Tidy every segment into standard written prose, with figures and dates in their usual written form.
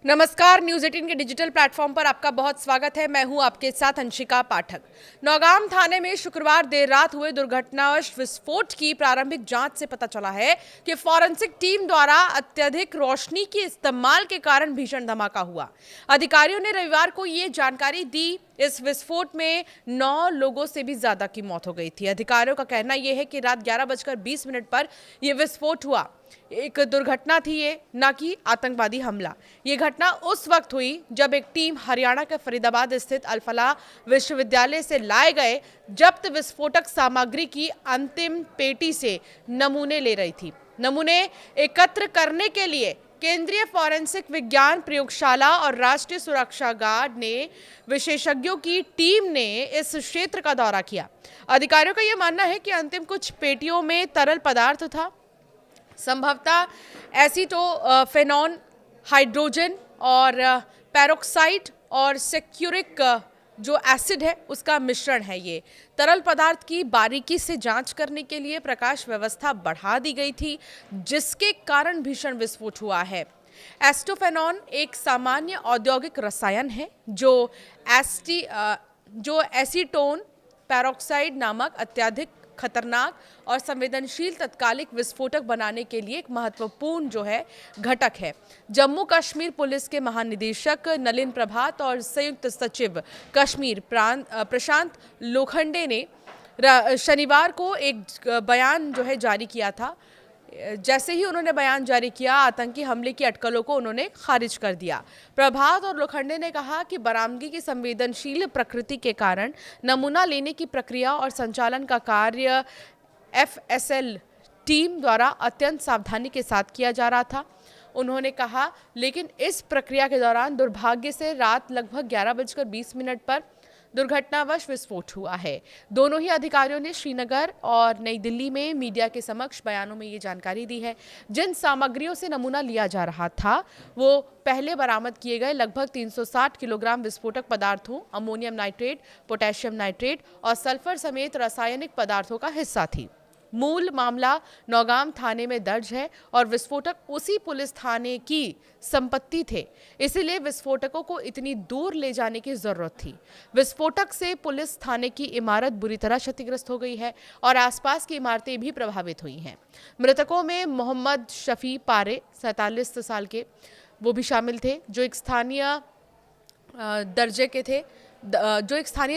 नमस्कार, न्यूज़ 18 के digital platform पर आपका बहुत स्वागत है। मैं हूं आपके साथ अंशिका पाठक। नौगाम थाने में शुक्रवार देर रात हुए दुर्घटनावश विस्फोट की प्रारंभिक जांच से पता चला है कि फॉरेंसिक टीम द्वारा अत्यधिक रोशनी के इस्तेमाल के कारण भीषण धमाका हुआ। अधिकारियों ने रविवार को ये जानकारी दी। इस विस्फोट में 9 लोगों से भी ज्यादा की मौत हो गई थी। अधिकारियों का कहना यह है कि रात 11:20 पर यह विस्फोट हुआ। एक दुर्घटना थी ये, ना कि आतंकवादी हमला। ये घटना उस वक्त हुई जब एक टीम हरियाणा के फरीदाबाद स्थित अल-फलाह विश्वविद्यालय से लाए गए जब्त विस्फोटक सामग्री की अंतिम पेटी से नमूने ले रही थी। नमूने एकत्र करने के लिए केंद्रीय फॉरेंसिक विज्ञान प्रयोगशाला और राष्ट्रीय सुरक्षा गार्ड ने विशेषज्ञों की टीम ने इस क्षेत्र का दौरा किया। अधिकारियों का यह मानना है कि अंतिम कुछ पेटियों में तरल पदार्थ था, संभवतः एसीटोफेनॉन, हाइड्रोजन और पेरोक्साइड और सल्फ्यूरिक जो एसिड है उसका मिश्रण है। ये तरल पदार्थ की बारीकी से जांच करने के लिए प्रकाश व्यवस्था बढ़ा दी गई थी, जिसके कारण भीषण विस्फोट हुआ है। एस्टोफेनॉन एक सामान्य औद्योगिक रसायन है जो एसीटोन पेरोक्साइड नामक अत्यधिक खतरनाक और संवेदनशील तत्कालिक विस्फोटक बनाने के लिए एक महत्वपूर्ण घटक है। जम्मू कश्मीर पुलिस के महानिदेशक नलिन प्रभात और संयुक्त सचिव कश्मीर प्रशांत लोखंडे ने शनिवार को एक बयान जारी किया था। जैसे ही उन्होंने बयान जारी किया, आतंकी हमले की अटकलों को उन्होंने खारिज कर दिया। प्रभात और लोखंडे ने कहा कि बरामदगी की संवेदनशील प्रकृति के कारण नमूना लेने की प्रक्रिया और संचालन का कार्य एफएसएल टीम द्वारा अत्यंत सावधानी के साथ किया जा रहा था। उन्होंने कहा, लेकिन इस प्रक्रिया के दौरान दुर्भाग्य से रात लगभग 11:20 पर दुर्घटनावश विस्फोट हुआ है। दोनों ही अधिकारियों ने श्रीनगर और नई दिल्ली में मीडिया के समक्ष बयानों में ये जानकारी दी है। जिन सामग्रियों से नमूना लिया जा रहा था वो पहले बरामद किए गए लगभग 360 किलोग्राम विस्फोटक पदार्थों, अमोनियम नाइट्रेट, पोटेशियम नाइट्रेट और सल्फर समेत रासायनिक पदार्थों का हिस्सा थी। मूल मामला नौगाम थाने में दर्ज है और विस्फोटक उसी पुलिस थाने की संपत्ति थे, इसीलिए विस्फोटकों को इतनी दूर ले जाने की जरूरत थी। विस्फोटक से पुलिस थाने की इमारत बुरी तरह क्षतिग्रस्त हो गई है और आसपास की इमारतें भी प्रभावित हुई हैं। मृतकों में मोहम्मद शफी पारे 47 साल के वो भी शामिल थे, जो एक स्थानीय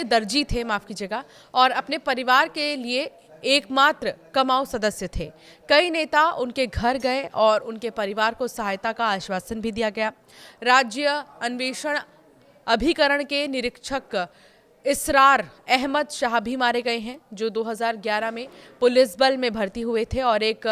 दर्जी थे, माफ कीजिएगा, और अपने परिवार के लिए एकमात्र कमाऊ सदस्य थे। कई नेता उनके घर गए और उनके परिवार को सहायता का आश्वासन भी दिया गया। राज्य अन्वेषण अभिकरण के निरीक्षक इसरार अहमद शाह भी मारे गए हैं, जो 2011 में पुलिस बल में भर्ती हुए थे और एक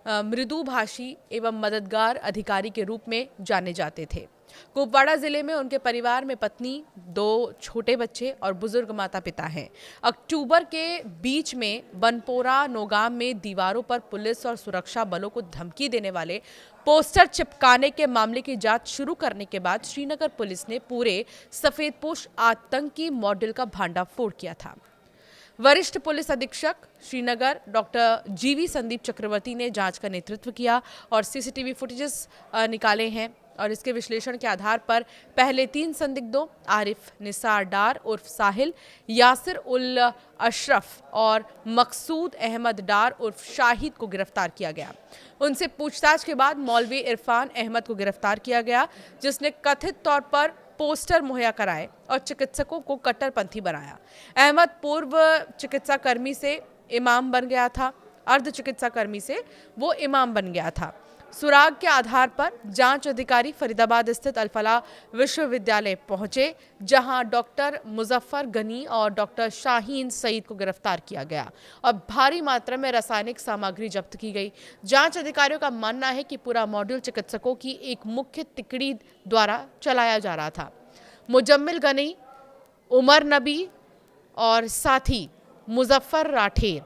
मृदुभाषी एवं मददगार अधिकारी के रूप में जाने जाते थे। कुपवाड़ा जिले में उनके परिवार में पत्नी, 2 छोटे बच्चे और बुजुर्ग माता पिता हैं। अक्टूबर के बीच में बनपोरा नौगाम में दीवारों पर पुलिस और सुरक्षा बलों को धमकी देने वाले पोस्टर चिपकाने के मामले की जांच शुरू करने के बाद श्रीनगर पुलिस ने पूरे सफेदपोश आतंकी मॉडल का भांडाफोड़ किया था। वरिष्ठ पुलिस अधीक्षक श्रीनगर डॉक्टर जीवी संदीप चक्रवर्ती ने जांच का नेतृत्व किया और सीसीटीवी फुटेजेस निकाले हैं और इसके विश्लेषण के आधार पर पहले 3 संदिग्धों आरिफ निसार डार उर्फ साहिल, यासिर उल अशरफ और मकसूद अहमद डार उर्फ शाहिद को गिरफ्तार किया गया। उनसे पूछताछ के बाद मौलवी इरफान अहमद को गिरफ्तार किया गया, जिसने कथित तौर पर पोस्टर मुहैया कराए और चिकित्सकों को कट्टरपंथी बनाया। अहमद पूर्व चिकित्सा कर्मी से इमाम बन गया था, अर्ध चिकित्सा कर्मी से वो इमाम बन गया था। सुराग के आधार पर जांच अधिकारी फरीदाबाद स्थित अल-फलाह विश्वविद्यालय पहुंचे, जहां डॉक्टर मुजफ्फर गनी और डॉक्टर शाहीन सईद को गिरफ्तार किया गया और भारी मात्रा में रासायनिक सामग्री जब्त की गई। जांच अधिकारियों का मानना है कि पूरा मॉड्यूल चिकित्सकों की एक मुख्य तिकड़ी द्वारा चलाया जा रहा था। मुजम्मिल गनी, उमर नबी और साथी मुजफ्फर राठेर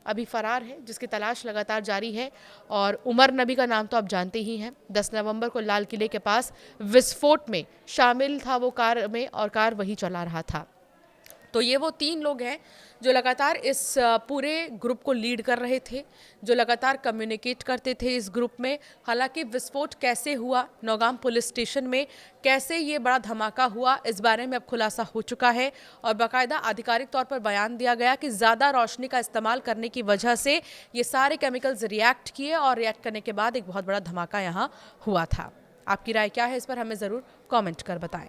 अभी फरार है, जिसकी तलाश लगातार जारी है। और उमर नबी का नाम तो आप जानते ही हैं। 10 नवंबर को लाल किले के पास विस्फोट में शामिल था वो कार में और कार वही चला रहा था। तो ये वो 3 लोग हैं जो लगातार इस पूरे ग्रुप को लीड कर रहे थे, जो लगातार कम्युनिकेट करते थे इस ग्रुप में। हालांकि विस्फोट कैसे हुआ नौगाम पुलिस स्टेशन में, कैसे ये बड़ा धमाका हुआ, इस बारे में अब खुलासा हो चुका है और बाकायदा आधिकारिक तौर पर बयान दिया गया कि ज़्यादा रोशनी का इस्तेमाल करने की वजह से ये सारे केमिकल्स रिएक्ट किए और रिएक्ट करने के बाद एक बहुत बड़ा धमाका यहाँ हुआ था। आपकी राय क्या है इस पर हमें ज़रूर कॉमेंट कर बताएं।